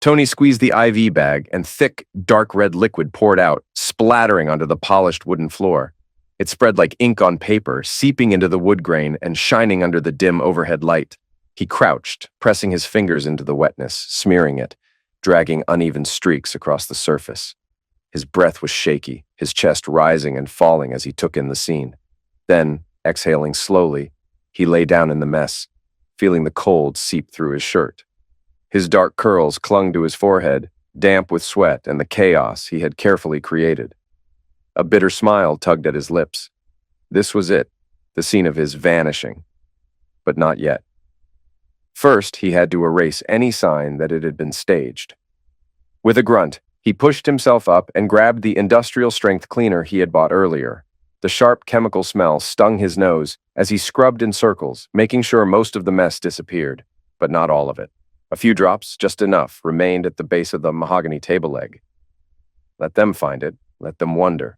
Tony squeezed the IV bag, and thick, dark red liquid poured out, splattering onto the polished wooden floor. It spread like ink on paper, seeping into the wood grain and shining under the dim overhead light. He crouched, pressing his fingers into the wetness, smearing it, dragging uneven streaks across the surface. His breath was shaky, his chest rising and falling as he took in the scene. Then, exhaling slowly, he lay down in the mess, feeling the cold seep through his shirt. His dark curls clung to his forehead, damp with sweat and the chaos he had carefully created. A bitter smile tugged at his lips. This was it, the scene of his vanishing. But not yet. First, he had to erase any sign that it had been staged. With a grunt, he pushed himself up and grabbed the industrial-strength cleaner he had bought earlier. The sharp chemical smell stung his nose as he scrubbed in circles, making sure most of the mess disappeared, but not all of it. A few drops, just enough, remained at the base of the mahogany table leg. Let them find it, let them wonder.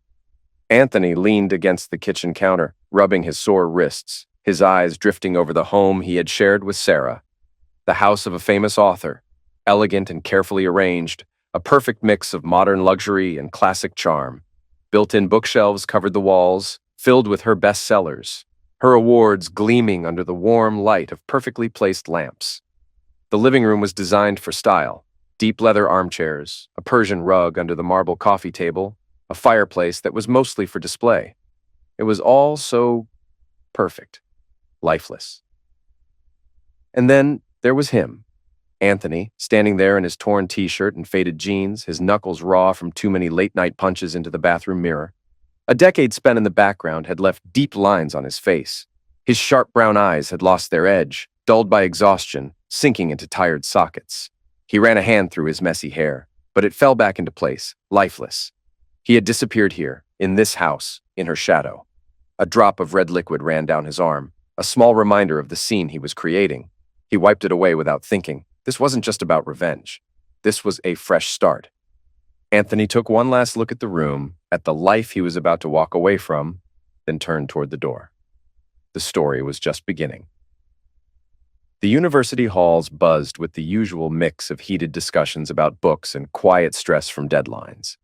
Anthony leaned against the kitchen counter, rubbing his sore wrists, his eyes drifting over the home he had shared with Sarah. The house of a famous author, elegant and carefully arranged, a perfect mix of modern luxury and classic charm. Built-in bookshelves covered the walls, filled with her bestsellers, her awards gleaming under the warm light of perfectly placed lamps. The living room was designed for style. Deep leather armchairs, a Persian rug under the marble coffee table, a fireplace that was mostly for display. It was all so perfect, lifeless. And then there was him, Anthony, standing there in his torn t-shirt and faded jeans, his knuckles raw from too many late-night punches into the bathroom mirror. A decade spent in the background had left deep lines on his face. His sharp brown eyes had lost their edge, dulled by exhaustion, sinking into tired sockets. He ran a hand through his messy hair, but it fell back into place, lifeless. He had disappeared here, in this house, in her shadow. A drop of red liquid ran down his arm, a small reminder of the scene he was creating. He wiped it away without thinking. This wasn't just about revenge. This was a fresh start. Anthony took one last look at the room, at the life he was about to walk away from, then turned toward the door. The story was just beginning. The university halls buzzed with the usual mix of heated discussions about books and quiet stress from deadlines.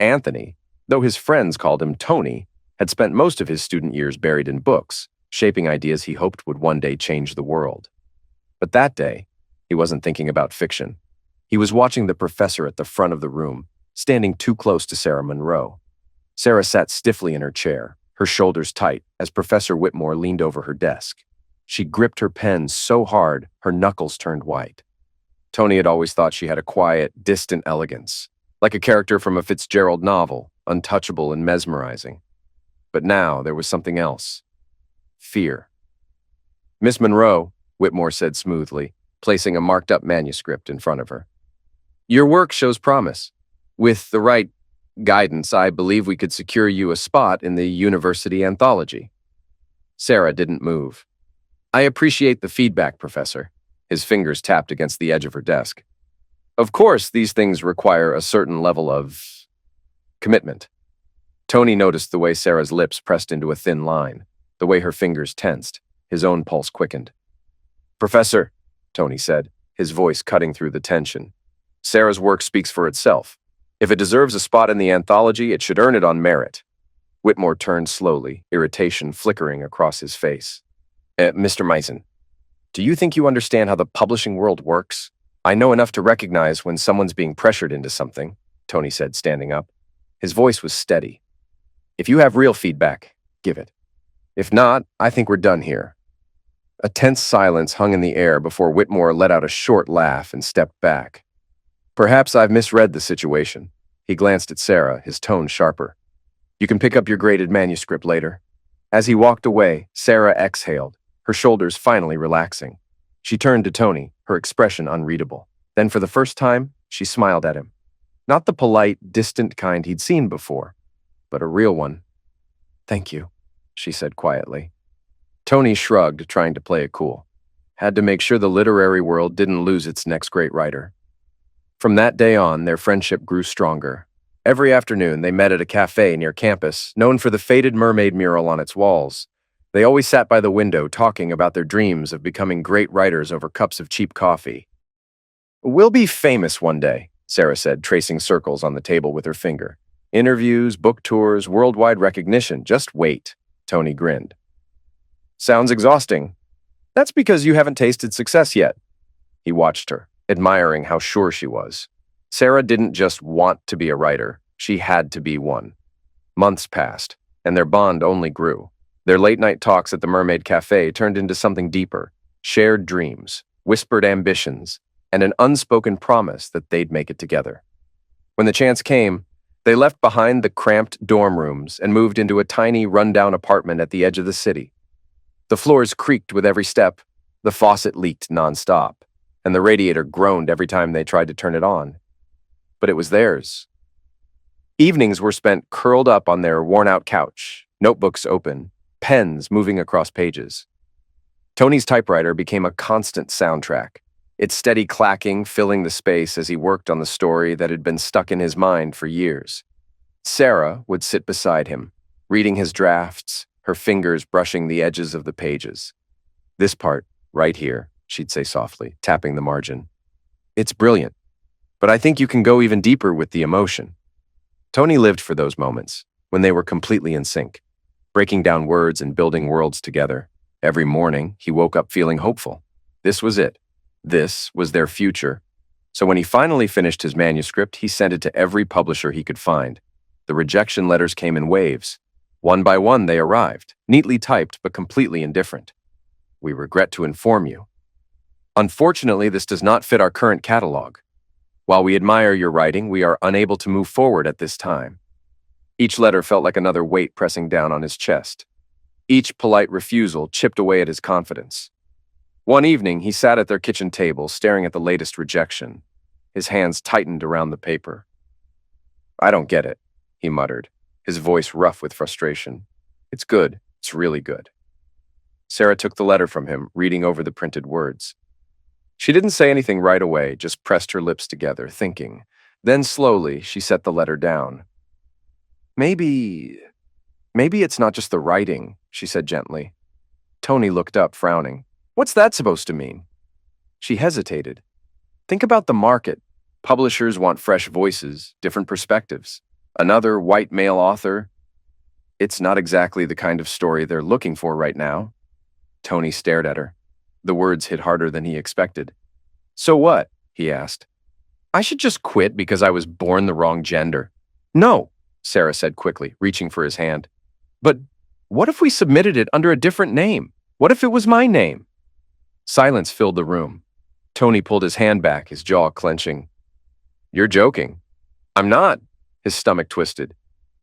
Anthony, though his friends called him Tony, had spent most of his student years buried in books, shaping ideas he hoped would one day change the world. But that day, he wasn't thinking about fiction. He was watching the professor at the front of the room, standing too close to Sarah Monroe. Sarah sat stiffly in her chair, her shoulders tight, as Professor Whitmore leaned over her desk. She gripped her pen so hard, her knuckles turned white. Tony had always thought she had a quiet, distant elegance, like a character from a Fitzgerald novel, untouchable and mesmerizing. But now there was something else. Fear. "Miss Monroe," Whitmore said smoothly, placing a marked-up manuscript in front of her. "Your work shows promise. With the right guidance, I believe we could secure you a spot in the university anthology." Sarah didn't move. "I appreciate the feedback, Professor." His fingers tapped against the edge of her desk. "Of course, these things require a certain level of commitment." Tony noticed the way Sarah's lips pressed into a thin line, the way her fingers tensed. His own pulse quickened. "Professor," Tony said, his voice cutting through the tension, "Sarah's work speaks for itself. If it deserves a spot in the anthology, it should earn it on merit." Whitmore turned slowly, irritation flickering across his face. "Mr. Meissen, do you think you understand how the publishing world works? I know enough to recognize when someone's being pressured into something," Tony said, standing up. His voice was steady. "If you have real feedback, give it. If not, I think we're done here." A tense silence hung in the air before Whitmore let out a short laugh and stepped back. "Perhaps I've misread the situation." He glanced at Sarah, his tone sharper. "You can pick up your graded manuscript later." As he walked away, Sarah exhaled, her shoulders finally relaxing. She turned to Tony, her expression unreadable. Then for the first time, she smiled at him. Not the polite, distant kind he'd seen before, but a real one. "Thank you," she said quietly. Tony shrugged, trying to play it cool. Had to make sure the literary world didn't lose its next great writer. From that day on, their friendship grew stronger. Every afternoon, they met at a cafe near campus, known for the faded mermaid mural on its walls. They always sat by the window talking about their dreams of becoming great writers over cups of cheap coffee. We'll be famous one day, Sarah said, tracing circles on the table with her finger. Interviews, book tours, worldwide recognition. Just wait, Tony grinned. Sounds exhausting. That's because you haven't tasted success yet. He watched her, admiring how sure she was. Sarah didn't just want to be a writer, she had to be one. Months passed, and their bond only grew. Their late-night talks at the Mermaid Cafe turned into something deeper, shared dreams, whispered ambitions, and an unspoken promise that they'd make it together. When the chance came, they left behind the cramped dorm rooms and moved into a tiny, run-down apartment at the edge of the city. The floors creaked with every step, the faucet leaked nonstop, and the radiator groaned every time they tried to turn it on. But it was theirs. Evenings were spent curled up on their worn-out couch, notebooks open, pens moving across pages. Tony's typewriter became a constant soundtrack, its steady clacking filling the space as he worked on the story that had been stuck in his mind for years. Sarah would sit beside him, reading his drafts, her fingers brushing the edges of the pages. This part, right here, she'd say softly, tapping the margin. It's brilliant, but I think you can go even deeper with the emotion. Tony lived for those moments, when they were completely in sync, breaking down words and building worlds together. Every morning, he woke up feeling hopeful. This was it. This was their future. So when he finally finished his manuscript, he sent it to every publisher he could find. The rejection letters came in waves. One by one, they arrived, neatly typed but completely indifferent. We regret to inform you. Unfortunately, this does not fit our current catalog. While we admire your writing, we are unable to move forward at this time. Each letter felt like another weight pressing down on his chest. Each polite refusal chipped away at his confidence. One evening, he sat at their kitchen table, staring at the latest rejection. His hands tightened around the paper. I don't get it, he muttered, his voice rough with frustration. It's good. It's really good. Sarah took the letter from him, reading over the printed words. She didn't say anything right away, just pressed her lips together, thinking. Then slowly, she set the letter down. Maybe it's not just the writing, she said gently. Tony looked up, frowning. What's that supposed to mean? She hesitated. Think about the market. Publishers want fresh voices, different perspectives. Another white male author. It's not exactly the kind of story they're looking for right now. Tony stared at her. The words hit harder than he expected. So what? He asked. I should just quit because I was born the wrong gender. No, Sarah said quickly, reaching for his hand. But what if we submitted it under a different name? What if it was my name? Silence filled the room. Tony pulled his hand back, his jaw clenching. You're joking. I'm not. His stomach twisted.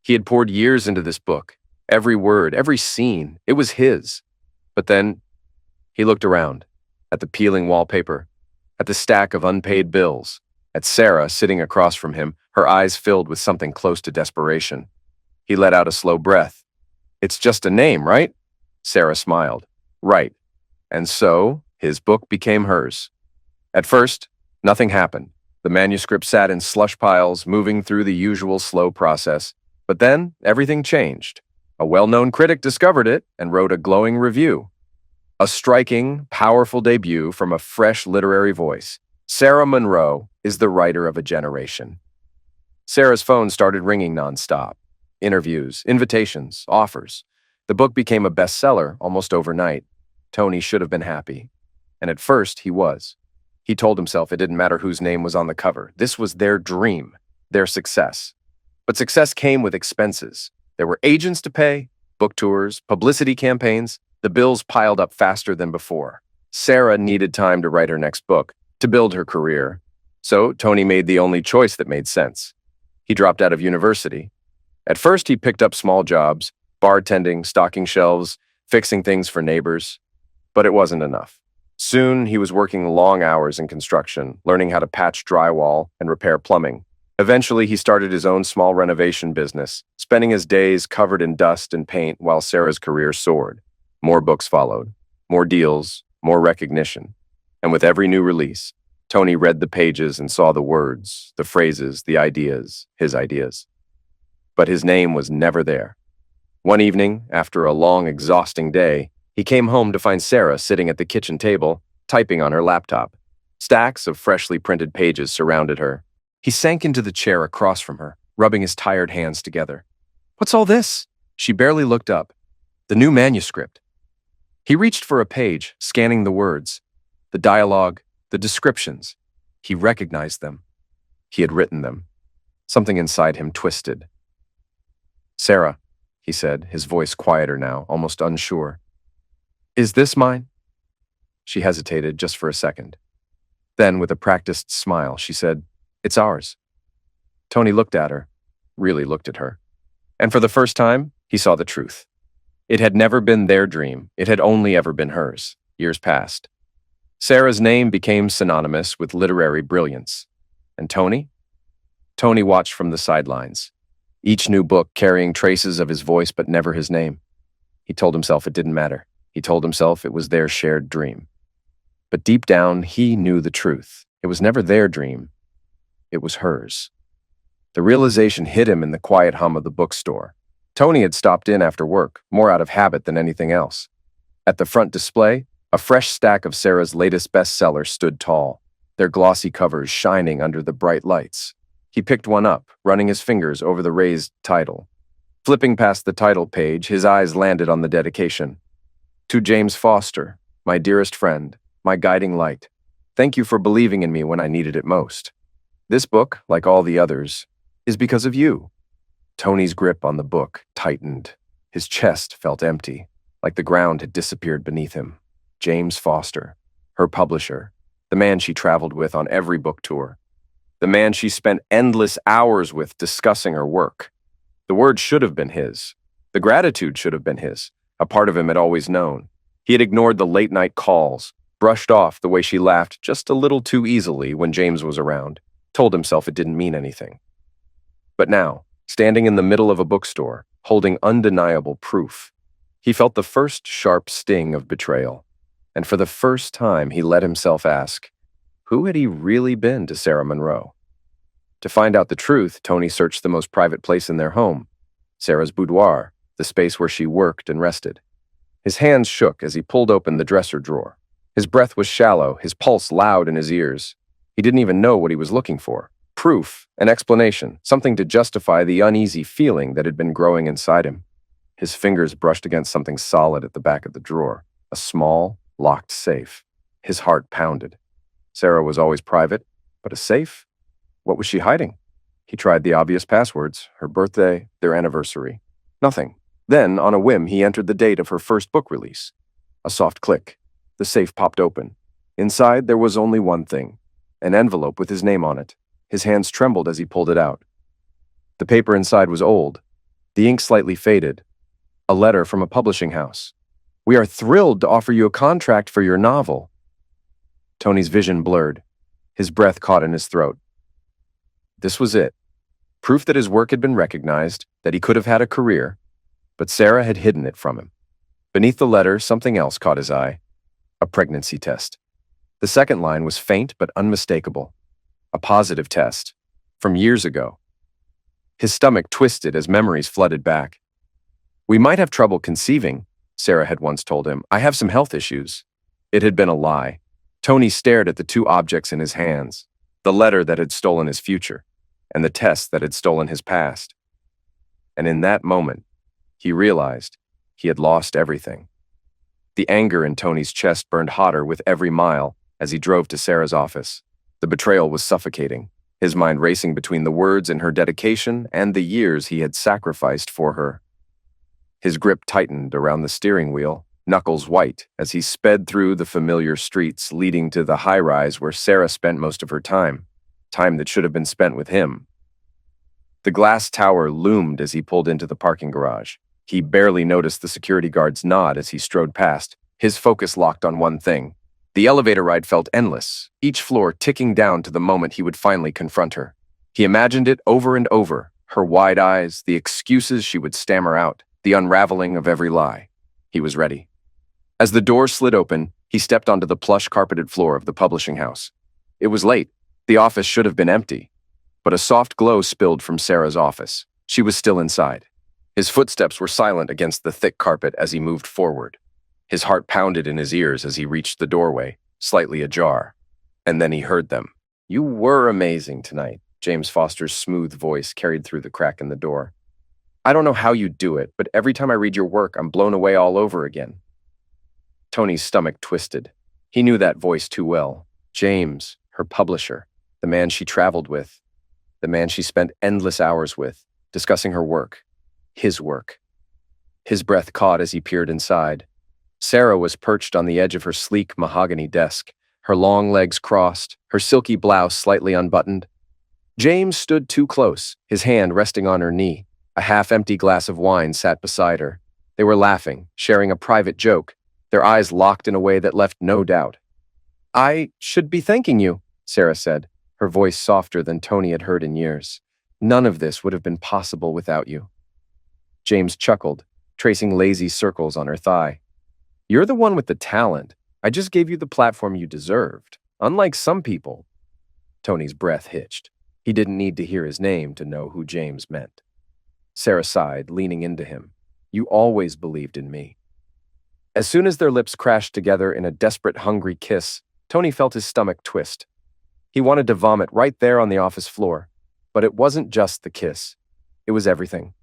He had poured years into this book. Every word, every scene, it was his. But then he looked around, at the peeling wallpaper, at the stack of unpaid bills, at Sarah sitting across from him, her eyes filled with something close to desperation. He let out a slow breath. It's just a name, right? Sarah smiled. Right. And so, his book became hers. At first, nothing happened. The manuscript sat in slush piles, moving through the usual slow process. But then, everything changed. A well-known critic discovered it and wrote a glowing review. A striking, powerful debut from a fresh literary voice. Sarah Monroe is the writer of a generation. Sarah's phone started ringing nonstop. Interviews, invitations, offers. The book became a bestseller almost overnight. Tony should have been happy. And at first, he was. He told himself it didn't matter whose name was on the cover. This was their dream, their success. But success came with expenses. There were agents to pay, book tours, publicity campaigns. The bills piled up faster than before. Sarah needed time to write her next book, to build her career. So Tony made the only choice that made sense. He dropped out of university. At first, he picked up small jobs, bartending, stocking shelves, fixing things for neighbors. But it wasn't enough. Soon, he was working long hours in construction, learning how to patch drywall and repair plumbing. Eventually, he started his own small renovation business, spending his days covered in dust and paint while Sarah's career soared. More books followed, more deals, more recognition. And with every new release, Tony read the pages and saw the words, the phrases, the ideas, his ideas. But his name was never there. One evening, after a long, exhausting day, he came home to find Sarah sitting at the kitchen table, typing on her laptop. Stacks of freshly printed pages surrounded her. He sank into the chair across from her, rubbing his tired hands together. "What's all this?" She barely looked up. "The new manuscript." He reached for a page, scanning the words, the dialogue, the descriptions. He recognized them. He had written them. Something inside him twisted. "Sarah," he said, his voice quieter now, almost unsure. "Is this mine?" She hesitated just for a second. Then, with a practiced smile, she said, "It's ours." Tony looked at her, really looked at her. And for the first time, he saw the truth. It had never been their dream. It had only ever been hers, years past. Sarah's name became synonymous with literary brilliance. And Tony? Tony watched from the sidelines, each new book carrying traces of his voice but never his name. He told himself it didn't matter. He told himself it was their shared dream. But deep down, he knew the truth. It was never their dream. It was hers. The realization hit him in the quiet hum of the bookstore. Tony had stopped in after work, more out of habit than anything else. At the front display, a fresh stack of Sarah's latest bestsellers stood tall, their glossy covers shining under the bright lights. He picked one up, running his fingers over the raised title. Flipping past the title page, his eyes landed on the dedication. "To James Foster, my dearest friend, my guiding light. Thank you for believing in me when I needed it most. This book, like all the others, is because of you." Tony's grip on the book tightened. His chest felt empty, like the ground had disappeared beneath him. James Foster, her publisher, the man she traveled with on every book tour, the man she spent endless hours with discussing her work. The words should have been his. The gratitude should have been his. A part of him had always known. He had ignored the late-night calls, brushed off the way she laughed just a little too easily when James was around, told himself it didn't mean anything. But now, standing in the middle of a bookstore, holding undeniable proof, he felt the first sharp sting of betrayal. And for the first time, he let himself ask, who had he really been to Sarah Monroe? To find out the truth, Tony searched the most private place in their home, Sarah's boudoir, the space where she worked and rested. His hands shook as he pulled open the dresser drawer. His breath was shallow, his pulse loud in his ears. He didn't even know what he was looking for. Proof, an explanation, something to justify the uneasy feeling that had been growing inside him. His fingers brushed against something solid at the back of the drawer, a small, locked safe. His heart pounded. Sarah was always private, but a safe? What was she hiding? He tried the obvious passwords, her birthday, their anniversary. Nothing. Then, on a whim, he entered the date of her first book release. A soft click. The safe popped open. Inside, there was only one thing, an envelope with his name on it. His hands trembled as he pulled it out. The paper inside was old, the ink slightly faded. A letter from a publishing house. "We are thrilled to offer you a contract for your novel." Tony's vision blurred. His breath caught in his throat. This was it. Proof that his work had been recognized, that he could have had a career, but Sarah had hidden it from him. Beneath the letter, something else caught his eye. A pregnancy test. The second line was faint but unmistakable. A positive test. From years ago. His stomach twisted as memories flooded back. "We might have trouble conceiving," Sarah had once told him. "I have some health issues." It had been a lie. Tony stared at the two objects in his hands, the letter that had stolen his future, and the test that had stolen his past. And in that moment, he realized he had lost everything. The anger in Tony's chest burned hotter with every mile as he drove to Sarah's office. The betrayal was suffocating, his mind racing between the words in her dedication and the years he had sacrificed for her. His grip tightened around the steering wheel, knuckles white, as he sped through the familiar streets leading to the high-rise where Sarah spent most of her time that should have been spent with him. The glass tower loomed as he pulled into the parking garage. He barely noticed the security guard's nod as he strode past, his focus locked on one thing. The elevator ride felt endless, each floor ticking down to the moment he would finally confront her. He imagined it over and over, her wide eyes, the excuses she would stammer out, the unraveling of every lie. He was ready. As the door slid open, he stepped onto the plush carpeted floor of the publishing house. It was late. The office should have been empty. But a soft glow spilled from Sarah's office. She was still inside. His footsteps were silent against the thick carpet as he moved forward. His heart pounded in his ears as he reached the doorway, slightly ajar. And then he heard them. You were amazing tonight, James Foster's smooth voice carried through the crack in the door. I don't know how you do it, but every time I read your work, I'm blown away all over again. Tony's stomach twisted. He knew that voice too well. James, her publisher, the man she traveled with, the man she spent endless hours with, discussing her work, his work. His breath caught as he peered inside. Sarah was perched on the edge of her sleek mahogany desk, her long legs crossed, her silky blouse slightly unbuttoned. James stood too close, his hand resting on her knee. A half-empty glass of wine sat beside her. They were laughing, sharing a private joke, their eyes locked in a way that left no doubt. I should be thanking you, Sarah said, her voice softer than Tony had heard in years. None of this would have been possible without you. James chuckled, tracing lazy circles on her thigh. You're the one with the talent. I just gave you the platform you deserved. Unlike some people. Tony's breath hitched. He didn't need to hear his name to know who James meant. Sarah sighed, leaning into him. You always believed in me. As soon as their lips crashed together in a desperate, hungry kiss, Tony felt his stomach twist. He wanted to vomit right there on the office floor. But it wasn't just the kiss. It was everything.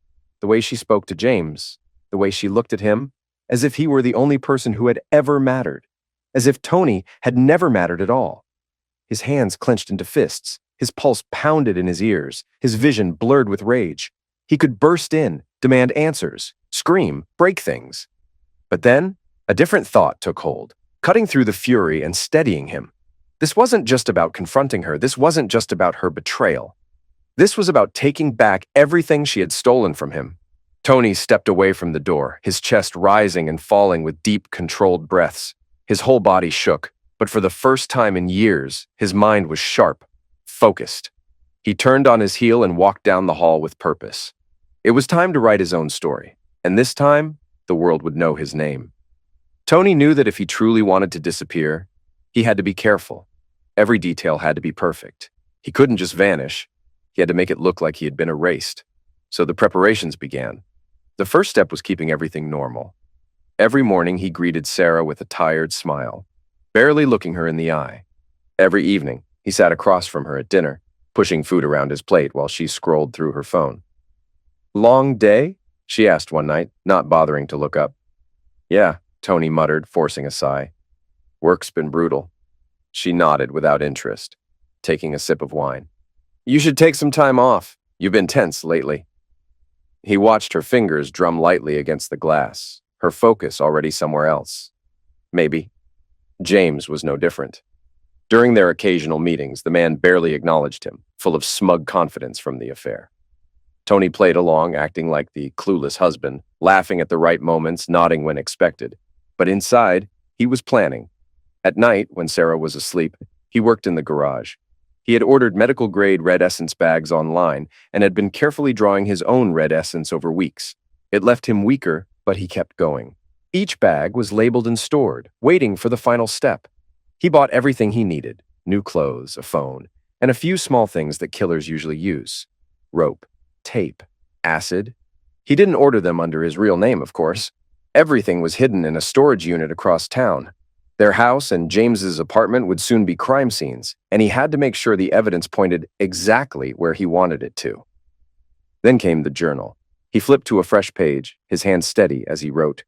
The way she spoke to James, the way she looked at him, as if he were the only person who had ever mattered, as if Tony had never mattered at all. His hands clenched into fists, his pulse pounded in his ears, his vision blurred with rage. He could burst in, demand answers, scream, break things. But then, a different thought took hold, cutting through the fury and steadying him. This wasn't just about confronting her, this wasn't just about her betrayal. This was about taking back everything she had stolen from him. Tony stepped away from the door, his chest rising and falling with deep, controlled breaths. His whole body shook, but for the first time in years, his mind was sharp, focused. He turned on his heel and walked down the hall with purpose. It was time to write his own story, and this time, the world would know his name. Tony knew that if he truly wanted to disappear, he had to be careful. Every detail had to be perfect. He couldn't just vanish. He had to make it look like he had been erased. So the preparations began. The first step was keeping everything normal. Every morning he greeted Sarah with a tired smile, barely looking her in the eye. Every evening, he sat across from her at dinner, pushing food around his plate while she scrolled through her phone. Long day? She asked one night, not bothering to look up. Yeah, Tony muttered, forcing a sigh. Work's been brutal. She nodded without interest, taking a sip of wine. You should take some time off. You've been tense lately. He watched her fingers drum lightly against the glass, her focus already somewhere else. Maybe. James was no different. During their occasional meetings, the man barely acknowledged him, full of smug confidence from the affair. Tony played along, acting like the clueless husband, laughing at the right moments, nodding when expected. But inside, he was planning. At night, when Sarah was asleep, he worked in the garage. He had ordered medical-grade red essence bags online and had been carefully drawing his own red essence over weeks. It left him weaker, but he kept going. Each bag was labeled and stored, waiting for the final step. He bought everything he needed, new clothes, a phone, and a few small things that killers usually use. Rope, tape, acid. He didn't order them under his real name, of course. Everything was hidden in a storage unit across town. Their house and James's apartment would soon be crime scenes, and he had to make sure the evidence pointed exactly where he wanted it to. Then came the journal. He flipped to a fresh page, his hand steady as he wrote.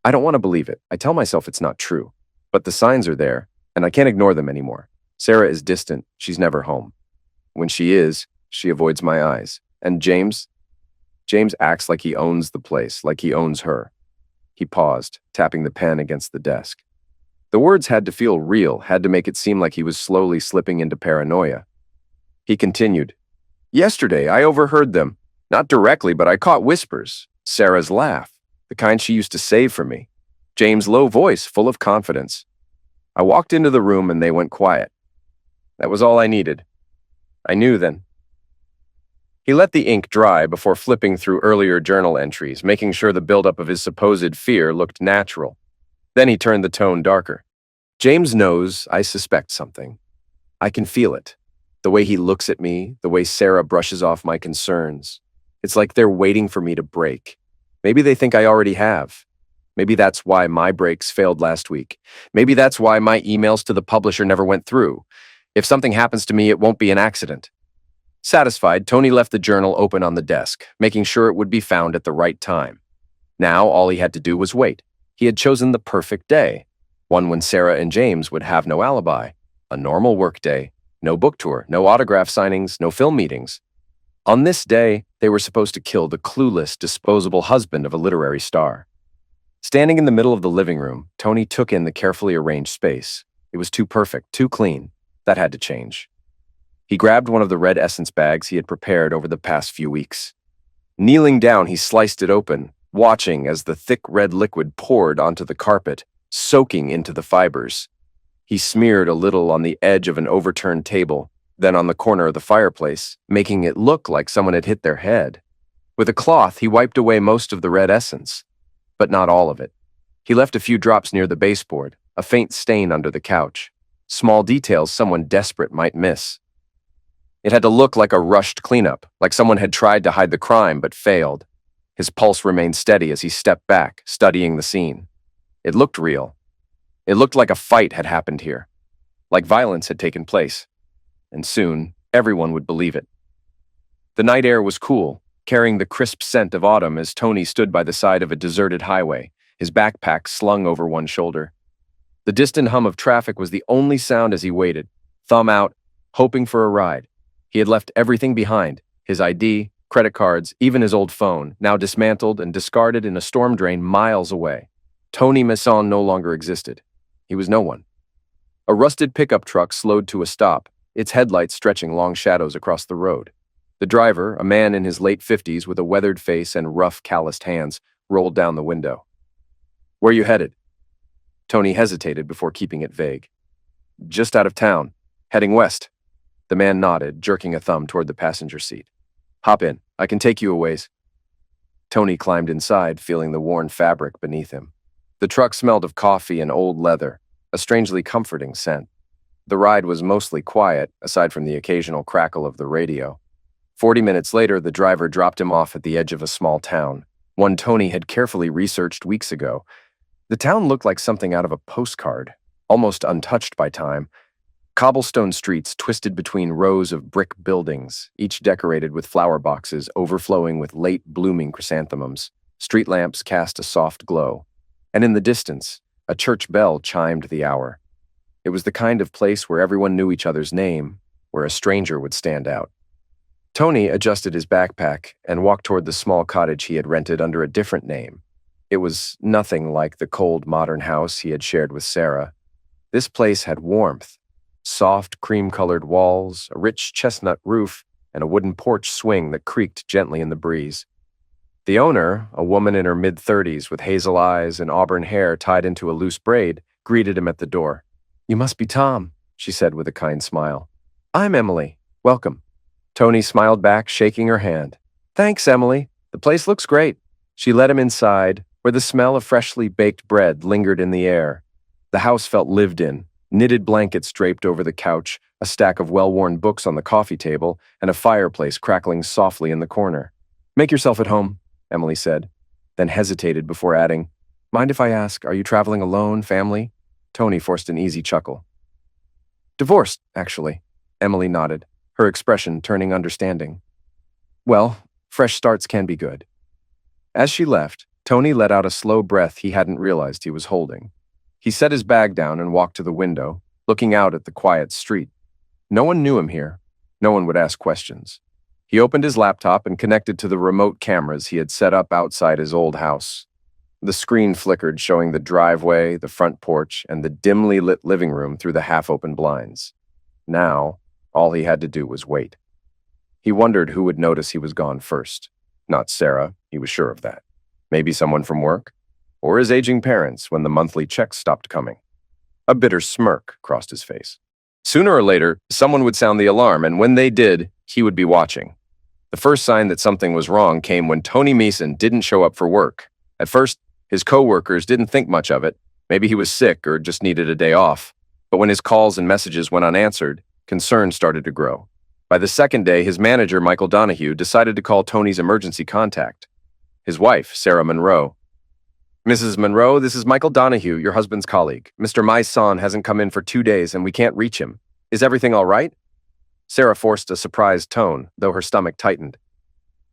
I don't want to believe it. I tell myself it's not true. But the signs are there, and I can't ignore them anymore. Sarah is distant. She's never home. When she is, she avoids my eyes. And James acts like he owns the place, like he owns her. He paused, tapping the pen against the desk. The words had to feel real, had to make it seem like he was slowly slipping into paranoia. He continued. Yesterday, I overheard them. Not directly, but I caught whispers. Sarah's laugh, the kind she used to save for me. James' low voice, full of confidence. I walked into the room and they went quiet. That was all I needed. I knew then. He let the ink dry before flipping through earlier journal entries, making sure the buildup of his supposed fear looked natural. Then he turned the tone darker. James knows I suspect something. I can feel it. The way he looks at me, the way Sarah brushes off my concerns. It's like they're waiting for me to break. Maybe they think I already have. Maybe that's why my breaks failed last week. Maybe that's why my emails to the publisher never went through. If something happens to me, it won't be an accident. Satisfied, Tony left the journal open on the desk, making sure it would be found at the right time. Now, all he had to do was wait. He had chosen the perfect day, one when Sarah and James would have no alibi, a normal work day, no book tour, no autograph signings, no film meetings. On this day, they were supposed to kill the clueless, disposable husband of a literary star. Standing in the middle of the living room, Tony took in the carefully arranged space. It was too perfect, too clean. That had to change. He grabbed one of the red essence bags he had prepared over the past few weeks. Kneeling down, he sliced it open, watching as the thick red liquid poured onto the carpet, soaking into the fibers. He smeared a little on the edge of an overturned table, then on the corner of the fireplace, making it look like someone had hit their head. With a cloth, he wiped away most of the red essence, but not all of it. He left a few drops near the baseboard, a faint stain under the couch. Small details someone desperate might miss. It had to look like a rushed cleanup, like someone had tried to hide the crime but failed. His pulse remained steady as he stepped back, studying the scene. It looked real. It looked like a fight had happened here, like violence had taken place. And soon, everyone would believe it. The night air was cool, carrying the crisp scent of autumn as Tony stood by the side of a deserted highway, his backpack slung over one shoulder. The distant hum of traffic was the only sound as he waited, thumb out, hoping for a ride. He had left everything behind, his ID, credit cards, even his old phone, now dismantled and discarded in a storm drain miles away. Tony Masson no longer existed. He was no one. A rusted pickup truck slowed to a stop, its headlights stretching long shadows across the road. The driver, a man in his late 50s with a weathered face and rough, calloused hands, rolled down the window. "Where you headed?" Tony hesitated before keeping it vague. "Just out of town. Heading west." The man nodded, jerking a thumb toward the passenger seat. "Hop in. I can take you a ways." Tony climbed inside, feeling the worn fabric beneath him. The truck smelled of coffee and old leather, a strangely comforting scent. The ride was mostly quiet, aside from the occasional crackle of the radio. 40 minutes later, the driver dropped him off at the edge of a small town, one Tony had carefully researched weeks ago. The town looked like something out of a postcard, almost untouched by time. Cobblestone streets twisted between rows of brick buildings, each decorated with flower boxes overflowing with late-blooming chrysanthemums. Street lamps cast a soft glow. And in the distance, a church bell chimed the hour. It was the kind of place where everyone knew each other's name, where a stranger would stand out. Tony adjusted his backpack and walked toward the small cottage he had rented under a different name. It was nothing like the cold modern house he had shared with Sarah. This place had warmth, soft cream-colored walls, a rich chestnut roof, and a wooden porch swing that creaked gently in the breeze. The owner, a woman in her mid-30s with hazel eyes and auburn hair tied into a loose braid, greeted him at the door. "You must be Tom," she said with a kind smile. "I'm Emily. Welcome." Tony smiled back, shaking her hand. "Thanks, Emily. The place looks great." She led him inside, where the smell of freshly baked bread lingered in the air. The house felt lived in, knitted blankets draped over the couch, a stack of well-worn books on the coffee table, and a fireplace crackling softly in the corner. "Make yourself at home," Emily said, then hesitated before adding, "Mind if I ask, are you traveling alone, family?" Tony forced an easy chuckle. "Divorced, actually," Emily nodded, her expression turning understanding. "Well, fresh starts can be good." As she left, Tony let out a slow breath he hadn't realized he was holding. He set his bag down and walked to the window, looking out at the quiet street. No one knew him here. No one would ask questions. He opened his laptop and connected to the remote cameras he had set up outside his old house. The screen flickered, showing the driveway, the front porch, and the dimly lit living room through the half-open blinds. Now, all he had to do was wait. He wondered who would notice he was gone first. Not Sarah, he was sure of that. Maybe someone from work? Or his aging parents when the monthly checks stopped coming. A bitter smirk crossed his face. Sooner or later, someone would sound the alarm, and when they did, he would be watching. The first sign that something was wrong came when Tony Mason didn't show up for work. At first, his co-workers didn't think much of it. Maybe he was sick or just needed a day off. But when his calls and messages went unanswered, concern started to grow. By the second day, his manager, Michael Donahue, decided to call Tony's emergency contact. His wife, Sarah Monroe. "Mrs. Monroe, this is Michael Donahue, your husband's colleague. Mr. Mason hasn't come in for 2 days and we can't reach him." Is everything all right? Sarah forced a surprised tone, though her stomach tightened.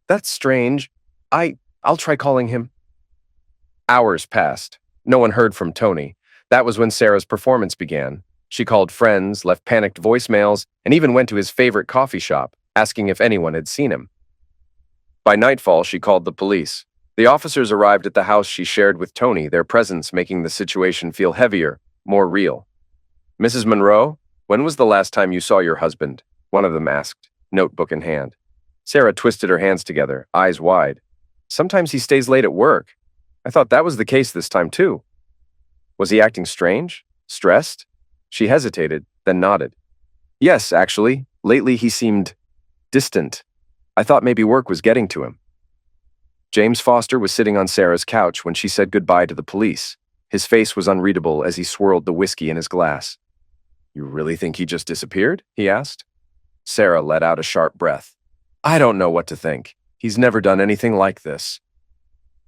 That's strange. I'll try calling him. Hours passed. No one heard from Tony. That was when Sarah's performance began. She called friends, left panicked voicemails, and even went to his favorite coffee shop, asking if anyone had seen him. By nightfall, she called the police. The officers arrived at the house she shared with Tony, their presence making the situation feel heavier, more real. Mrs. Monroe, when was the last time you saw your husband? One of them asked, notebook in hand. Sarah twisted her hands together, eyes wide. Sometimes he stays late at work. I thought that was the case this time, too. Was he acting strange? Stressed? She hesitated, then nodded. Yes, actually. Lately he seemed distant. I thought maybe work was getting to him. James Foster was sitting on Sarah's couch when she said goodbye to the police. His face was unreadable as he swirled the whiskey in his glass. You really think he just disappeared? He asked. Sarah let out a sharp breath. I don't know what to think. He's never done anything like this.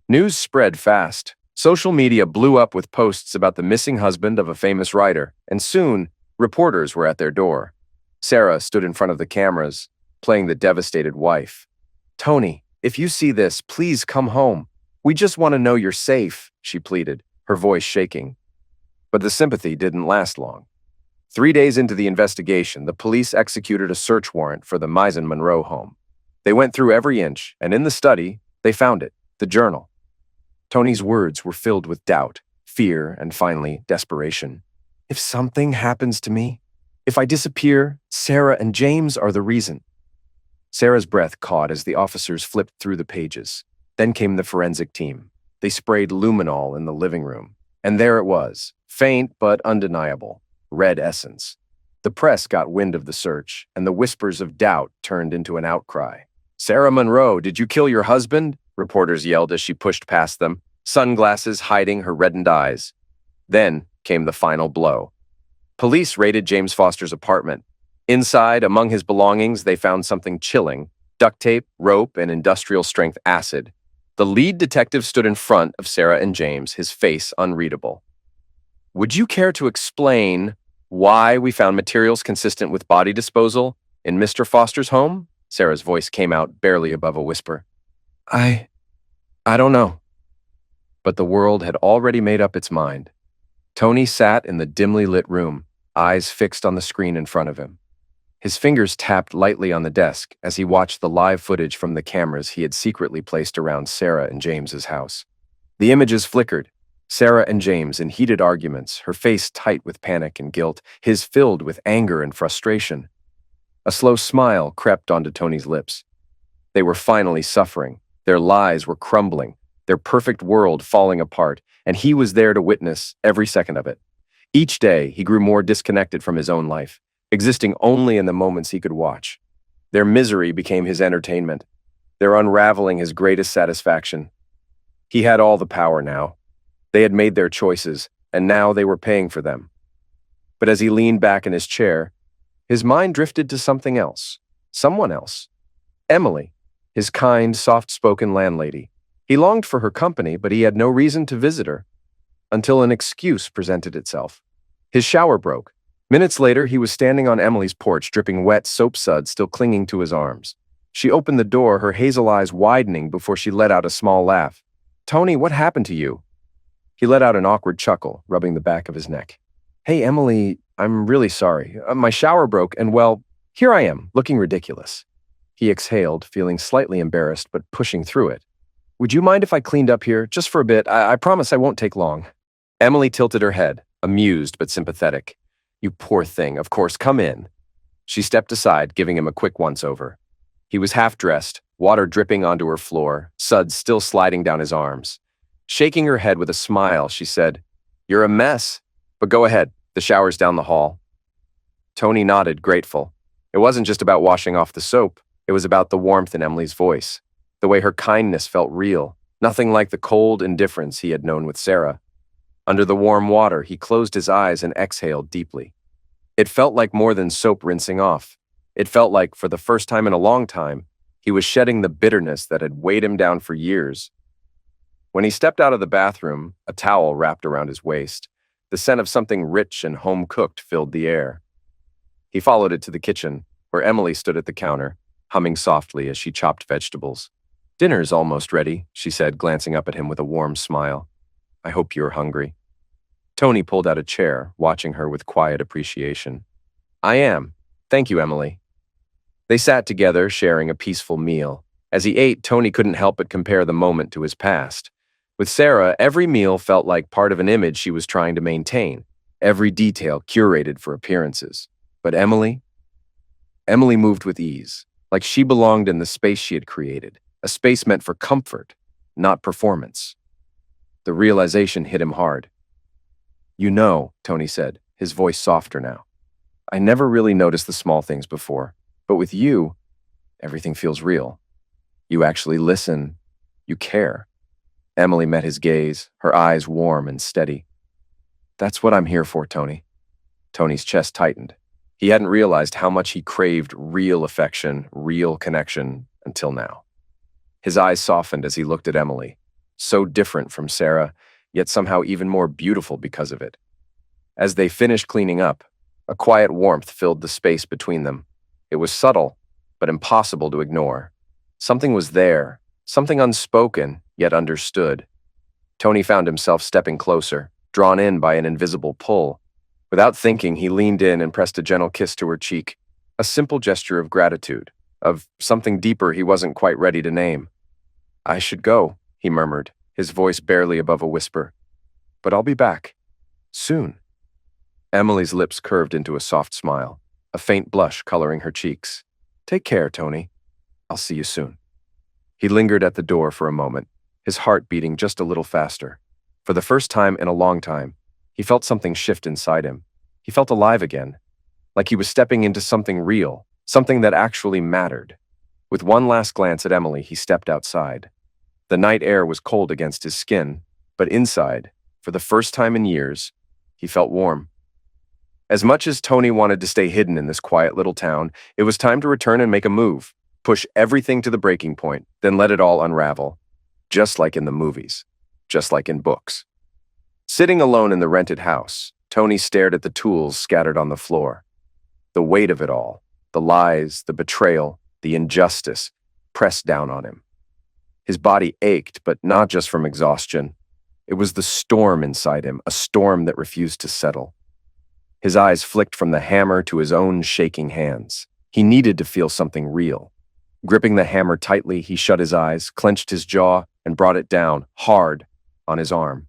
News spread fast. Social media blew up with posts about the missing husband of a famous writer, and soon, reporters were at their door. Sarah stood in front of the cameras, playing the devastated wife. Tony, if you see this, please come home. We just want to know you're safe, she pleaded, her voice shaking. But the sympathy didn't last long. 3 days into the investigation, the police executed a search warrant for the Misen Monroe home. They went through every inch, and in the study, they found it, the journal. Tony's words were filled with doubt, fear, and finally, desperation. If something happens to me, if I disappear, Sarah and James are the reason. Sarah's breath caught as the officers flipped through the pages. Then came the forensic team. They sprayed luminol in the living room. And there it was, faint but undeniable, red essence. The press got wind of the search, and the whispers of doubt turned into an outcry. Sarah Monroe, did you kill your husband? Reporters yelled as she pushed past them, sunglasses hiding her reddened eyes. Then came the final blow. Police raided James Foster's apartment. Inside, among his belongings, they found something chilling: duct tape, rope, and industrial-strength acid. The lead detective stood in front of Sarah and James, his face unreadable. Would you care to explain why we found materials consistent with body disposal in Mr. Foster's home? Sarah's voice came out barely above a whisper. I don't know. But the world had already made up its mind. Tony sat in the dimly lit room, eyes fixed on the screen in front of him. His fingers tapped lightly on the desk as he watched the live footage from the cameras he had secretly placed around Sarah and James's house. The images flickered. Sarah and James in heated arguments, her face tight with panic and guilt, his filled with anger and frustration. A slow smile crept onto Tony's lips. They were finally suffering. Their lies were crumbling, their perfect world falling apart, and he was there to witness every second of it. Each day, he grew more disconnected from his own life, existing only in the moments he could watch. Their misery became his entertainment, their unraveling his greatest satisfaction. He had all the power now. They had made their choices, and now they were paying for them. But as he leaned back in his chair, his mind drifted to something else, someone else. Emily, his kind, soft-spoken landlady. He longed for her company, but he had no reason to visit her, until an excuse presented itself. His shower broke. Minutes later, he was standing on Emily's porch, dripping wet soap suds still clinging to his arms. She opened the door, her hazel eyes widening before she let out a small laugh. Tony, what happened to you? He let out an awkward chuckle, rubbing the back of his neck. Hey, Emily, I'm really sorry. My shower broke, and well, here I am, looking ridiculous. He exhaled, feeling slightly embarrassed, but pushing through it. Would you mind if I cleaned up here, just for a bit? I promise I won't take long. Emily tilted her head, amused but sympathetic. You poor thing, of course, come in. She stepped aside, giving him a quick once-over. He was half-dressed, water dripping onto her floor, suds still sliding down his arms. Shaking her head with a smile, she said, You're a mess, but go ahead, the shower's down the hall. Tony nodded, grateful. It wasn't just about washing off the soap. It was about the warmth in Emily's voice, the way her kindness felt real, nothing like the cold indifference he had known with Sarah. Under the warm water, he closed his eyes and exhaled deeply. It felt like more than soap rinsing off. It felt like, for the first time in a long time, he was shedding the bitterness that had weighed him down for years. When he stepped out of the bathroom, a towel wrapped around his waist, the scent of something rich and home-cooked filled the air. He followed it to the kitchen, where Emily stood at the counter, humming softly as she chopped vegetables. "Dinner's almost ready," she said, glancing up at him with a warm smile. "I hope you're hungry." Tony pulled out a chair, watching her with quiet appreciation. "I am. Thank you, Emily." They sat together, sharing a peaceful meal. As he ate, Tony couldn't help but compare the moment to his past. With Sarah, every meal felt like part of an image she was trying to maintain, every detail curated for appearances. But Emily moved with ease, like she belonged in the space she had created, a space meant for comfort, not performance. The realization hit him hard. "You know," Tony said, his voice softer now. "I never really noticed the small things before, but with you, everything feels real. You actually listen. You care." Emily met his gaze, her eyes warm and steady. "That's what I'm here for, Tony." Tony's chest tightened. He hadn't realized how much he craved real affection, real connection, until now. His eyes softened as he looked at Emily, so different from Sarah, yet somehow even more beautiful because of it. As they finished cleaning up, a quiet warmth filled the space between them. It was subtle, but impossible to ignore. Something was there, something unspoken, yet understood. Tony found himself stepping closer, drawn in by an invisible pull. Without thinking, he leaned in and pressed a gentle kiss to her cheek, a simple gesture of gratitude, of something deeper he wasn't quite ready to name. "I should go," he murmured, his voice barely above a whisper. "But I'll be back. Soon." Emily's lips curved into a soft smile, a faint blush coloring her cheeks. "Take care, Tony. I'll see you soon." He lingered at the door for a moment, his heart beating just a little faster. For the first time in a long time, he felt something shift inside him. He felt alive again, like he was stepping into something real, something that actually mattered. With one last glance at Emily, he stepped outside. The night air was cold against his skin, but inside, for the first time in years, he felt warm. As much as Tony wanted to stay hidden in this quiet little town, it was time to return and make a move, push everything to the breaking point, then let it all unravel, just like in the movies, just like in books. Sitting alone in the rented house, Tony stared at the tools scattered on the floor. The weight of it all, the lies, the betrayal, the injustice, pressed down on him. His body ached, but not just from exhaustion. It was the storm inside him, a storm that refused to settle. His eyes flicked from the hammer to his own shaking hands. He needed to feel something real. Gripping the hammer tightly, he shut his eyes, clenched his jaw, and brought it down, hard, on his arm.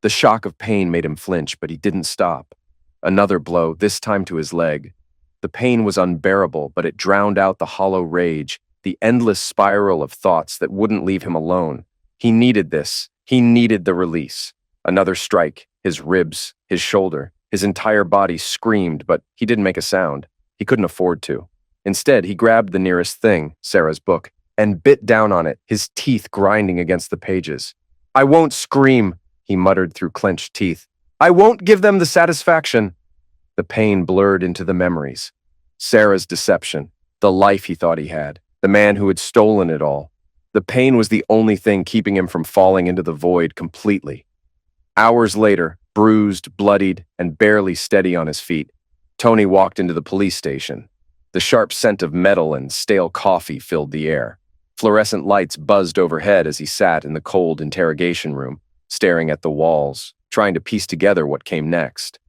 The shock of pain made him flinch, but he didn't stop. Another blow, this time to his leg. The pain was unbearable, but it drowned out the hollow rage, the endless spiral of thoughts that wouldn't leave him alone. He needed this. He needed the release. Another strike, his ribs, his shoulder, his entire body screamed, but he didn't make a sound. He couldn't afford to. Instead, he grabbed the nearest thing, Sarah's book, and bit down on it, his teeth grinding against the pages. "I won't scream," he muttered through clenched teeth. "I won't give them the satisfaction." The pain blurred into the memories. Sarah's deception, the life he thought he had, the man who had stolen it all. The pain was the only thing keeping him from falling into the void completely. Hours later, bruised, bloodied, and barely steady on his feet, Tony walked into the police station. The sharp scent of metal and stale coffee filled the air. Fluorescent lights buzzed overhead as he sat in the cold interrogation room, staring at the walls, trying to piece together what came next.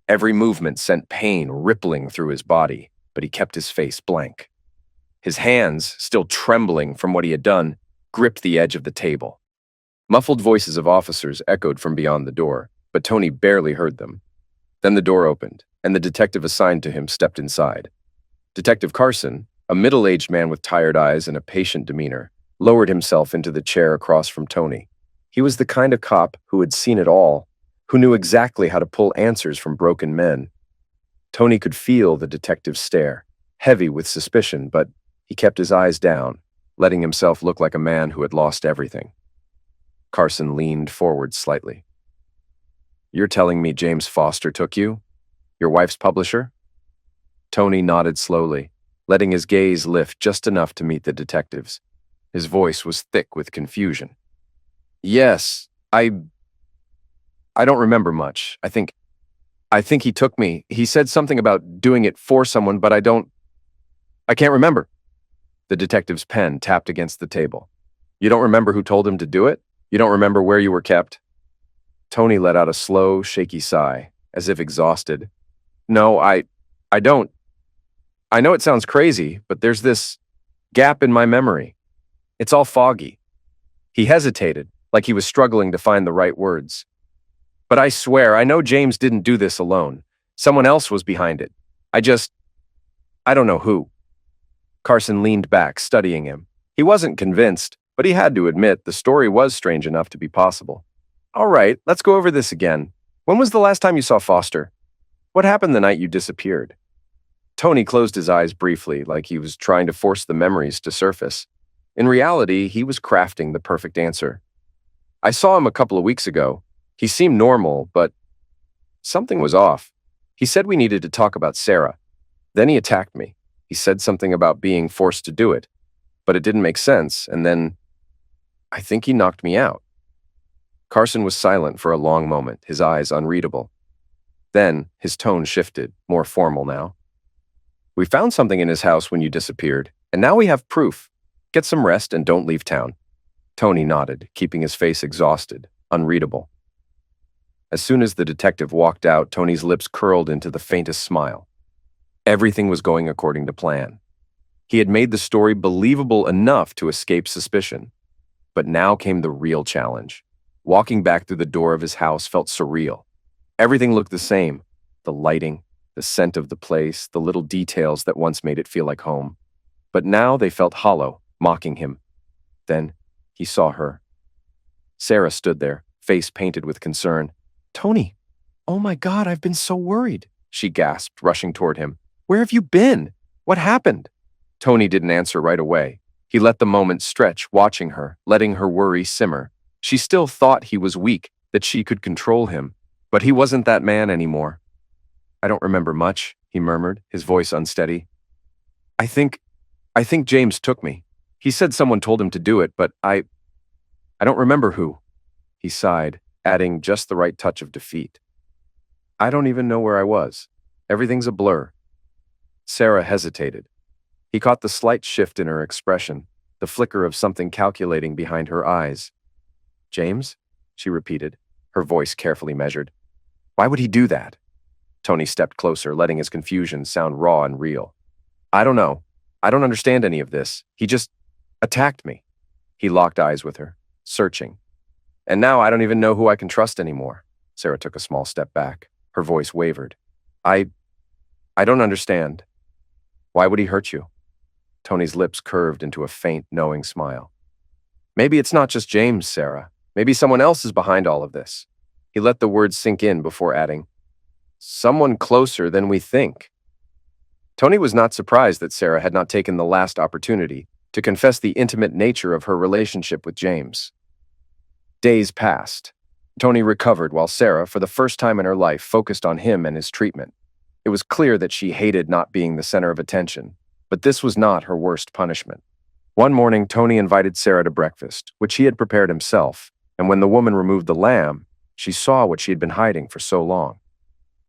Every movement sent pain rippling through his body, but he kept his face blank. His hands, still trembling from what he had done, gripped the edge of the table. Muffled voices of officers echoed from beyond the door, but Tony barely heard them. Then the door opened, and the detective assigned to him stepped inside. Detective Carson, a middle-aged man with tired eyes and a patient demeanor, lowered himself into the chair across from Tony. He was the kind of cop who had seen it all, who knew exactly how to pull answers from broken men. Tony could feel the detective's stare, heavy with suspicion, but he kept his eyes down, letting himself look like a man who had lost everything. Carson leaned forward slightly. "You're telling me James Foster took you? Your wife's publisher?" Tony nodded slowly, letting his gaze lift just enough to meet the detective's. His voice was thick with confusion. "Yes, I don't remember much. I think I think he took me. He said something about doing it for someone, but I can't remember. The detective's pen tapped against the table. You don't remember who told him to do it? You don't remember where you were kept? Tony let out a slow, shaky sigh, as if exhausted. No, I don't. I know it sounds crazy, but there's this gap in my memory. It's all foggy. He hesitated, like he was struggling to find the right words. But I swear, I know James didn't do this alone. Someone else was behind it. I don't know who. Carson leaned back, studying him. He wasn't convinced, but he had to admit the story was strange enough to be possible. All right, let's go over this again. When was the last time you saw Foster? What happened the night you disappeared? Tony closed his eyes briefly, like he was trying to force the memories to surface. In reality, he was crafting the perfect answer. I saw him a couple of weeks ago. He seemed normal, but something was off. He said we needed to talk about Sarah. Then he attacked me. He said something about being forced to do it, but it didn't make sense, and then I think he knocked me out. Carson was silent for a long moment, his eyes unreadable. Then his tone shifted, more formal now. We found something in his house when you disappeared, and now we have proof. Get some rest and don't leave town. Tony nodded, keeping his face exhausted, unreadable. As soon as the detective walked out, Tony's lips curled into the faintest smile. Everything was going according to plan. He had made the story believable enough to escape suspicion. But now came the real challenge. Walking back through the door of his house felt surreal. Everything looked the same. The lighting, the scent of the place, the little details that once made it feel like home. But now they felt hollow, mocking him. Then he saw her. Sarah stood there, face painted with concern. Tony, oh my God, I've been so worried, she gasped, rushing toward him. Where have you been? What happened? Tony didn't answer right away. He let the moment stretch, watching her, letting her worry simmer. She still thought he was weak, that she could control him. But he wasn't that man anymore. I don't remember much, he murmured, his voice unsteady. I think James took me. He said someone told him to do it, but I don't remember who. He sighed, adding just the right touch of defeat. I don't even know where I was. Everything's a blur. Sarah hesitated. He caught the slight shift in her expression, the flicker of something calculating behind her eyes. James? She repeated, her voice carefully measured. Why would he do that? Tony stepped closer, letting his confusion sound raw and real. I don't know. I don't understand any of this. He just attacked me. He locked eyes with her, searching. And now I don't even know who I can trust anymore. Sarah took a small step back. Her voice wavered. I don't understand. Why would he hurt you? Tony's lips curved into a faint, knowing smile. Maybe it's not just James, Sarah. Maybe someone else is behind all of this. He let the words sink in before adding, someone closer than we think. Tony was not surprised that Sarah had not taken the last opportunity to confess the intimate nature of her relationship with James. Days passed. Tony recovered while Sarah, for the first time in her life, focused on him and his treatment. It was clear that she hated not being the center of attention, but this was not her worst punishment. One morning, Tony invited Sarah to breakfast, which he had prepared himself, and when the woman removed the lamb, she saw what she had been hiding for so long.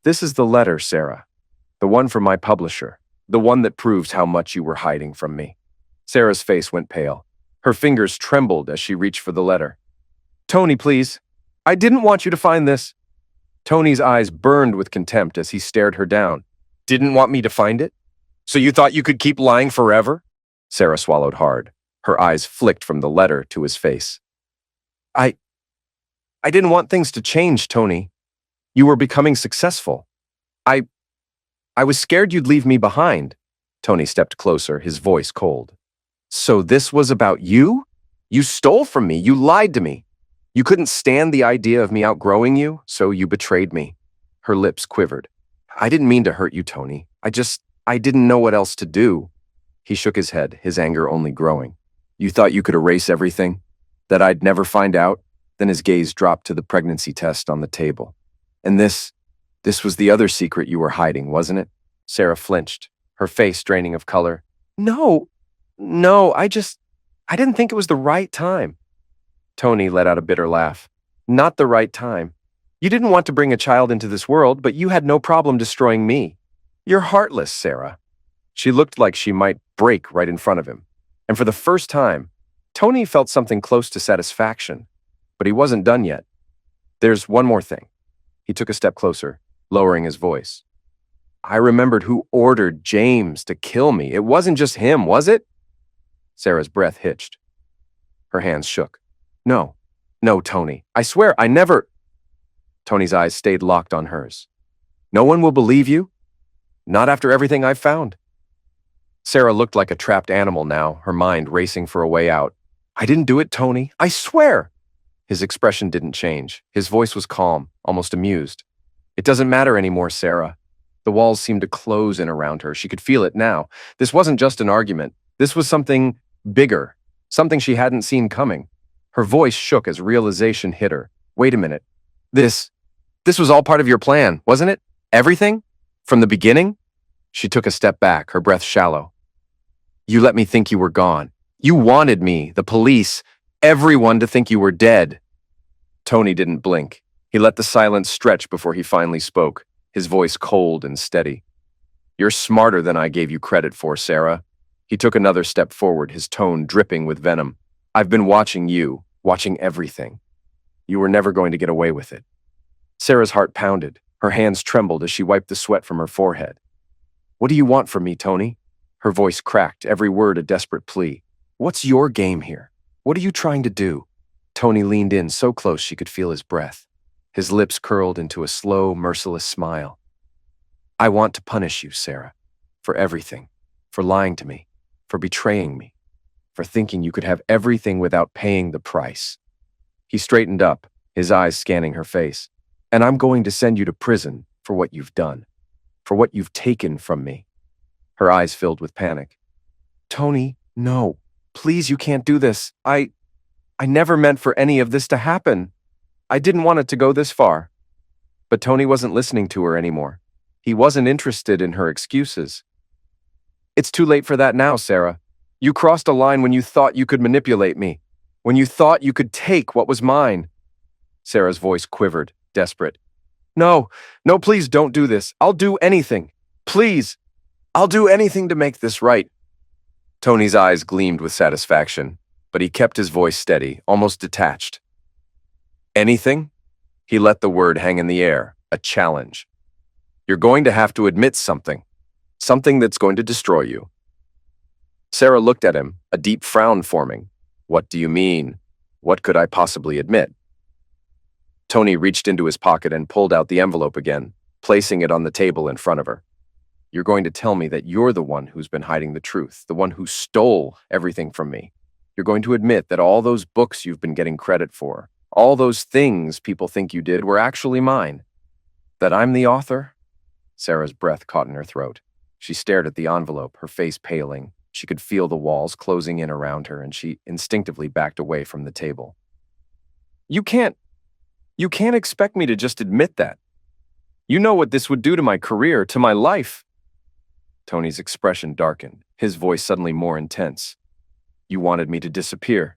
This is the letter, Sarah. The one from my publisher. The one that proves how much you were hiding from me. Sarah's face went pale. Her fingers trembled as she reached for the letter. Tony, please. I didn't want you to find this. Tony's eyes burned with contempt as he stared her down. Didn't want me to find it? So you thought you could keep lying forever? Sarah swallowed hard. Her eyes flicked from the letter to his face. I didn't want things to change, Tony. You were becoming successful. I was scared you'd leave me behind. Tony stepped closer, his voice cold. So this was about you? You stole from me. You lied to me. You couldn't stand the idea of me outgrowing you, so you betrayed me. Her lips quivered. I didn't mean to hurt you, Tony. I didn't know what else to do. He shook his head, his anger only growing. You thought you could erase everything? That I'd never find out? Then his gaze dropped to the pregnancy test on the table. And this was the other secret you were hiding, wasn't it? Sarah flinched, her face draining of color. No, I didn't think it was the right time. Tony let out a bitter laugh. Not the right time. You didn't want to bring a child into this world, but you had no problem destroying me. You're heartless, Sarah." She looked like she might break right in front of him. And for the first time, Tony felt something close to satisfaction. But he wasn't done yet. "There's one more thing." He took a step closer, lowering his voice. "I remembered who ordered James to kill me. It wasn't just him, was it?" Sarah's breath hitched. Her hands shook. "No, no, Tony. I swear, I never—" Tony's eyes stayed locked on hers. "No one will believe you? Not after everything I've found?" Sarah looked like a trapped animal now, her mind racing for a way out. "I didn't do it, Tony. I swear!" His expression didn't change. His voice was calm, almost amused. "It doesn't matter anymore, Sarah." The walls seemed to close in around her. She could feel it now. This wasn't just an argument. This was something bigger, something she hadn't seen coming. Her voice shook as realization hit her. "Wait a minute. This was all part of your plan, wasn't it? Everything? From the beginning?" She took a step back, her breath shallow. "You let me think you were gone. You wanted me, the police, everyone to think you were dead." Tony didn't blink. He let the silence stretch before he finally spoke, his voice cold and steady. "You're smarter than I gave you credit for, Sarah." He took another step forward, his tone dripping with venom. "I've been watching you, watching everything. You were never going to get away with it." Sarah's heart pounded. Her hands trembled as she wiped the sweat from her forehead. "What do you want from me, Tony?" Her voice cracked, every word a desperate plea. "What's your game here? What are you trying to do?" Tony leaned in so close she could feel his breath. His lips curled into a slow, merciless smile. "I want to punish you, Sarah, for everything, for lying to me, for betraying me, for thinking you could have everything without paying the price." He straightened up, his eyes scanning her face. "And I'm going to send you to prison for what you've done, for what you've taken from me." Her eyes filled with panic. "Tony, no. Please, you can't do this. I never meant for any of this to happen. I didn't want it to go this far." But Tony wasn't listening to her anymore. He wasn't interested in her excuses. "It's too late for that now, Sarah. You crossed a line when you thought you could manipulate me, when you thought you could take what was mine." Sarah's voice quivered, desperate. "No, no, please don't do this. I'll do anything. Please, I'll do anything to make this right." Tony's eyes gleamed with satisfaction, but he kept his voice steady, almost detached. "Anything?" He let the word hang in the air, a challenge. "You're going to have to admit something. Something that's going to destroy you." Sarah looked at him, a deep frown forming. "What do you mean? What could I possibly admit?" Tony reached into his pocket and pulled out the envelope again, placing it on the table in front of her. "You're going to tell me that you're the one who's been hiding the truth, the one who stole everything from me. You're going to admit that all those books you've been getting credit for, all those things people think you did were actually mine. That I'm the author?" Sarah's breath caught in her throat. She stared at the envelope, her face paling. She could feel the walls closing in around her, and she instinctively backed away from the table. You can't expect me to just admit that. You know what this would do to my career, to my life." Tony's expression darkened, his voice suddenly more intense. "You wanted me to disappear.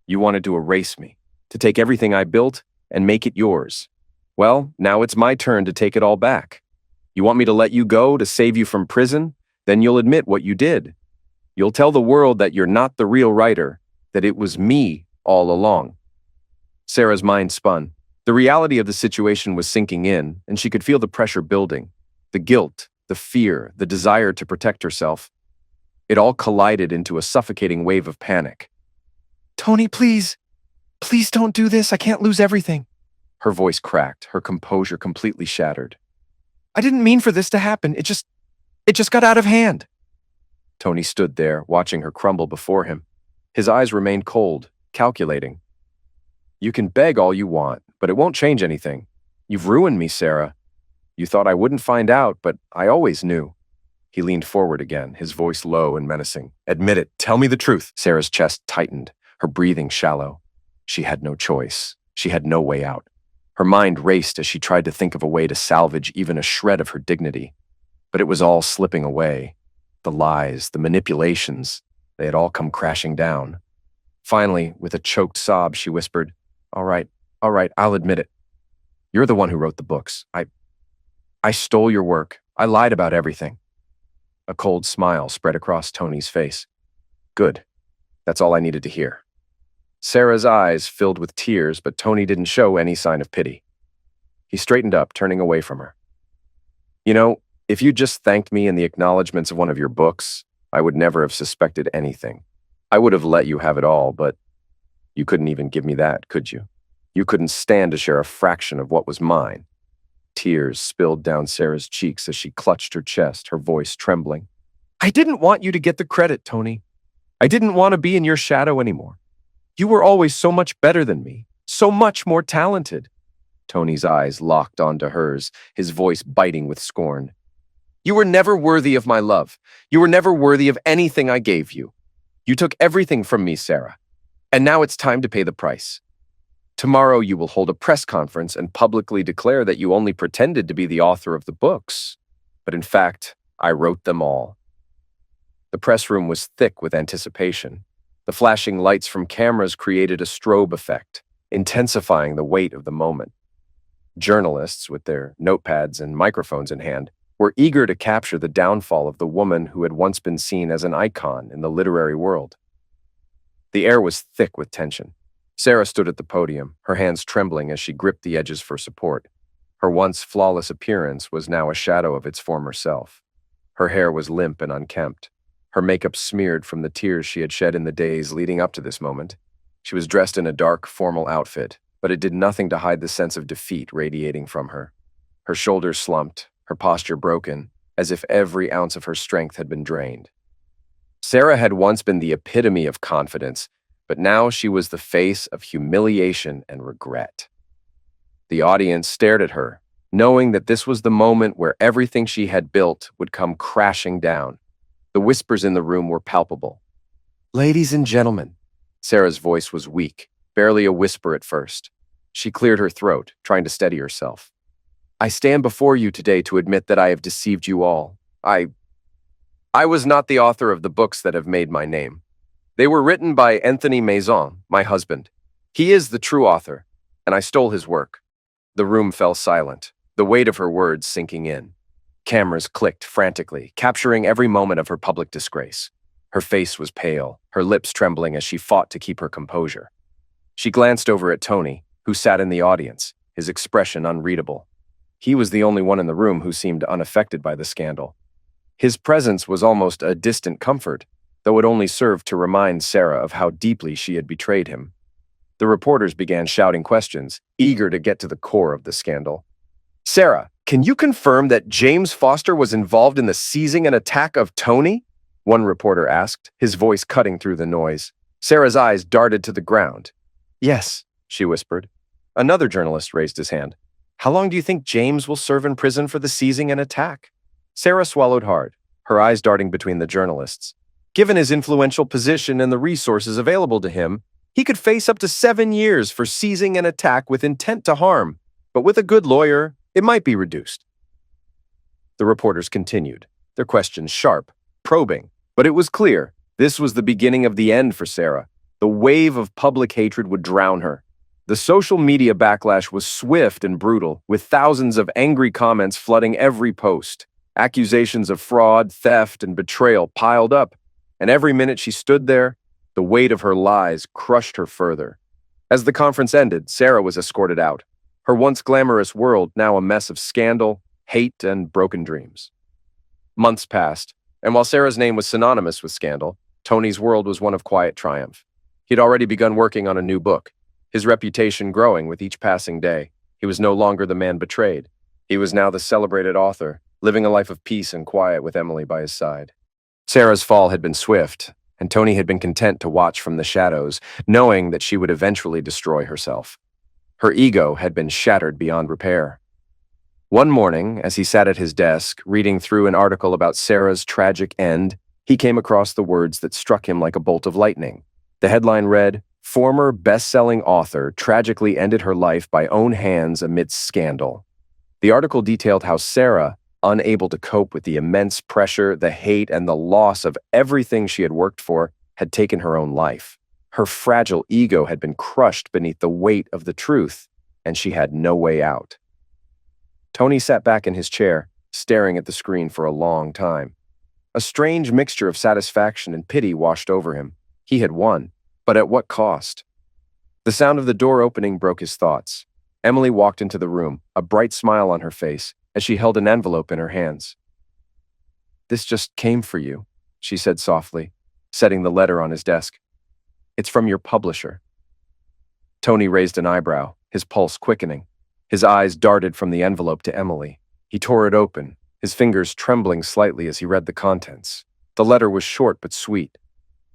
You wanted to erase me, to take everything I built and make it yours. Well, now it's my turn to take it all back. You want me to let you go, to save you from prison? Then you'll admit what you did. You'll tell the world that you're not the real writer, that it was me all along." Sarah's mind spun. The reality of the situation was sinking in, and she could feel the pressure building. The guilt, the fear, the desire to protect herself. It all collided into a suffocating wave of panic. "Tony, please. Please don't do this. I can't lose everything." Her voice cracked, her composure completely shattered. "I didn't mean for this to happen. It just got out of hand." Tony stood there, watching her crumble before him. His eyes remained cold, calculating. "You can beg all you want, but it won't change anything. You've ruined me, Sarah. You thought I wouldn't find out, but I always knew." He leaned forward again, his voice low and menacing. "Admit it. Tell me the truth." Sarah's chest tightened, her breathing shallow. She had no choice. She had no way out. Her mind raced as she tried to think of a way to salvage even a shred of her dignity. But it was all slipping away. The lies, the manipulations, they had all come crashing down. Finally, with a choked sob, she whispered, All right, I'll admit it. You're the one who wrote the books. I stole your work. I lied about everything. A cold smile spread across Tony's face. Good. That's all I needed to hear. Sarah's eyes filled with tears, but Tony didn't show any sign of pity. He straightened up, turning away from her. You know, if you just thanked me in the acknowledgments of one of your books, I would never have suspected anything. I would have let you have it all, but you couldn't even give me that, could you? You couldn't stand to share a fraction of what was mine. Tears spilled down Sarah's cheeks as she clutched her chest, her voice trembling. I didn't want you to get the credit, Tony. I didn't want to be in your shadow anymore. You were always so much better than me, so much more talented. Tony's eyes locked onto hers, his voice biting with scorn. You were never worthy of my love. You were never worthy of anything I gave you. You took everything from me, Sarah. And now it's time to pay the price. Tomorrow you will hold a press conference and publicly declare that you only pretended to be the author of the books. But in fact, I wrote them all. The press room was thick with anticipation. The flashing lights from cameras created a strobe effect, intensifying the weight of the moment. Journalists, with their notepads and microphones in hand, were eager to capture the downfall of the woman who had once been seen as an icon in the literary world. The air was thick with tension. Sarah stood at the podium, her hands trembling as she gripped the edges for support. Her once flawless appearance was now a shadow of its former self. Her hair was limp and unkempt, her makeup smeared from the tears she had shed in the days leading up to this moment. She was dressed in a dark, formal outfit, but it did nothing to hide the sense of defeat radiating from her. Her shoulders slumped, her posture broken, as if every ounce of her strength had been drained. Sarah had once been the epitome of confidence, but now she was the face of humiliation and regret. The audience stared at her, knowing that this was the moment where everything she had built would come crashing down. The whispers in the room were palpable. Ladies and gentlemen, Sarah's voice was weak, barely a whisper at first. She cleared her throat, trying to steady herself. I stand before you today to admit that I have deceived you all. I was not the author of the books that have made my name. They were written by Anthony Maison, my husband. He is the true author, and I stole his work. The room fell silent, the weight of her words sinking in. Cameras clicked frantically, capturing every moment of her public disgrace. Her face was pale, her lips trembling as she fought to keep her composure. She glanced over at Tony, who sat in the audience, his expression unreadable. He was the only one in the room who seemed unaffected by the scandal. His presence was almost a distant comfort, though it only served to remind Sarah of how deeply she had betrayed him. The reporters began shouting questions, eager to get to the core of the scandal. Sarah, can you confirm that James Foster was involved in the seizing and attack of Tony? One reporter asked, his voice cutting through the noise. Sarah's eyes darted to the ground. Yes, she whispered. Another journalist raised his hand. How long do you think James will serve in prison for the seizing and attack? Sarah swallowed hard, her eyes darting between the journalists. Given his influential position and the resources available to him, he could face up to 7 years for seizing an attack with intent to harm, but with a good lawyer, it might be reduced. The reporters continued, their questions sharp, probing, but it was clear this was the beginning of the end for Sarah. The wave of public hatred would drown her. The social media backlash was swift and brutal, with thousands of angry comments flooding every post. Accusations of fraud, theft, and betrayal piled up, and every minute she stood there, the weight of her lies crushed her further. As the conference ended, Sarah was escorted out, her once glamorous world now a mess of scandal, hate, and broken dreams. Months passed, and while Sarah's name was synonymous with scandal, Tony's world was one of quiet triumph. He had already begun working on a new book, his reputation growing with each passing day. He was no longer the man betrayed. He was now the celebrated author, living a life of peace and quiet with Emily by his side. Sarah's fall had been swift, and Tony had been content to watch from the shadows, knowing that she would eventually destroy herself. Her ego had been shattered beyond repair. One morning, as he sat at his desk, reading through an article about Sarah's tragic end, he came across the words that struck him like a bolt of lightning. The headline read, "Former best-selling author tragically ended her life by own hands amidst scandal." The article detailed how Sarah, unable to cope with the immense pressure, the hate, and the loss of everything she had worked for, had taken her own life. Her fragile ego had been crushed beneath the weight of the truth, and she had no way out. Tony sat back in his chair, staring at the screen for a long time. A strange mixture of satisfaction and pity washed over him. He had won, but at what cost? The sound of the door opening broke his thoughts. Emily walked into the room, a bright smile on her face, as she held an envelope in her hands. "This just came for you," she said softly, setting the letter on his desk. "It's from your publisher." Tony raised an eyebrow, his pulse quickening. His eyes darted from the envelope to Emily. He tore it open, his fingers trembling slightly as he read the contents. The letter was short but sweet.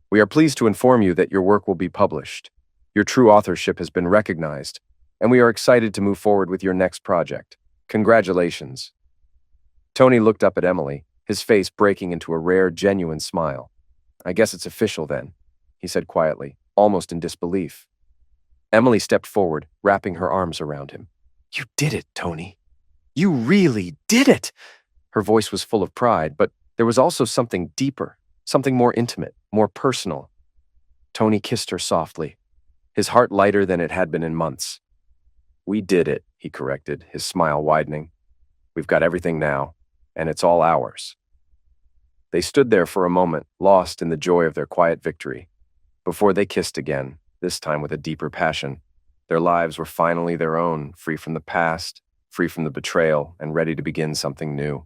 "We are pleased to inform you that your work will be published. Your true authorship has been recognized, and we are excited to move forward with your next project. Congratulations." Tony looked up at Emily, his face breaking into a rare, genuine smile. "I guess it's official then," he said quietly, almost in disbelief. Emily stepped forward, wrapping her arms around him. "You did it, Tony. You really did it!" Her voice was full of pride, but there was also something deeper, something more intimate, more personal. Tony kissed her softly, his heart lighter than it had been in months. "We did it," he corrected, his smile widening. "We've got everything now, and it's all ours." They stood there for a moment, lost in the joy of their quiet victory, before they kissed again, this time with a deeper passion. Their lives were finally their own, free from the past, free from the betrayal, and ready to begin something new.